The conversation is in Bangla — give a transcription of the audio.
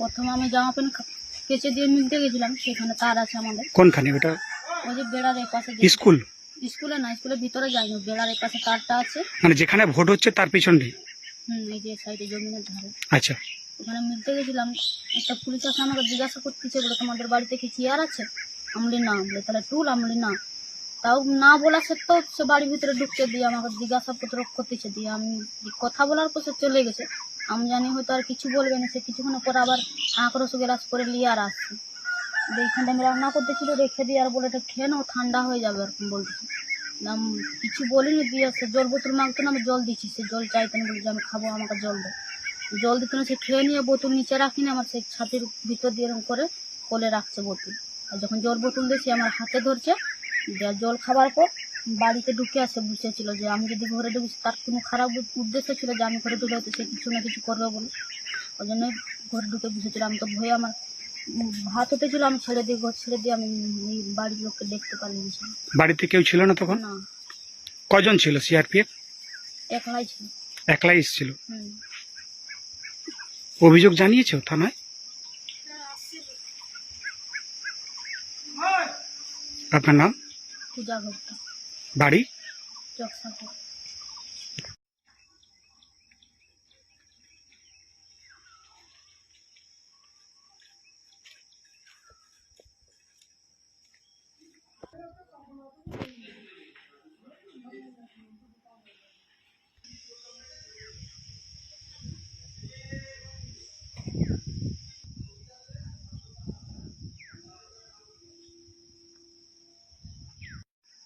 প্রথম আমি জামা প্যান্ট কেচে দিয়ে মিলতে গেছিলাম, সেখানে তার আছে আমাদের। কোনখানে ওটা? ওই যে বেড়ার এই পাশে স্কুল? স্কুলে না, স্কুলের ভিতরে যাইনি, বেড়ার এই পাশে তারটা আছে। মানে যেখানে ভোট হচ্ছে তার পিছনে? এই যে সাইডে জমিনের ধারে। আচ্ছা। ওখানে মিলতে গেছিলাম, একটা পুলিশ আসে আমাকে জিজ্ঞাসা করতেছে, বলে তোমাদের বাড়িতে কি চেয়ার আছে? আমলি না। বলে তাহলে টুল? আমলি না। তাও না বলা সত্ত্বেও সে বাড়ির ভিতরে ঢুকতে দিয়ে আমাকে জিজ্ঞাসাপত্র করতেছে, দিয়ে আমি কথা বলার পর সে চলে গেছে। আমি জানি হয়তো আর কিছু বলবে না, সে কিছুক্ষণ পরে আবার আঁকড়স গ্লাস করে নিয়ে আর আসছে। এইখানটা আমি রান্না করতেছিল, রেখে দিয়ে আর বলে এটা খেয়ে নাও, ঠান্ডা হয়ে যাবে এরকম বলতেছে। আমি কিছু বলিনি, দিয়ে সে জল বোতল মাগতো না, আমি জল দিচ্ছি, সে জল চাইতেন, বলছে আমি খাবো, আমাকে জল দেয়। জল দিত না, সে খেয়ে নিয়ে বোতল নিচে রাখিনি, আমার সেই ছাতির ভিতর দিয়ে এরকম করে কোলে রাখছে বোতল। আর যখন জল বোতল দিয়েছি আমার হাতে ধরছে, জল খাবার পর বাড়িতে ঢুকে আসে, বুঝেছিল যে আমি যদি ঘরে ঢুকি তার কোনো খারাপ উদ্দেশ্য ছিল যে আমি ঘরে ঢুকে হয়তো সে কিছু না কিছু করবে বলে, ওই জন্য ঘরে ঢুকে বুঝেছিল। আমি তো ভয়ে আমার ভাত হতে ছিল, আমি ছেড়ে দিয়ে ঘর ছেড়ে দিয়ে আমি বাড়ির লোককে দেখতে পারিনি। বাড়িতে কেউ ছিল না তখন? না, কজন ছিল সিআরপিএফ? একলাই ছিল। একলাই এসেছিল? অভিযোগ জানিয়েছো থানায়? আপনার নাম? পূজা ভক্ত, বাড়ি? চকসাপুর।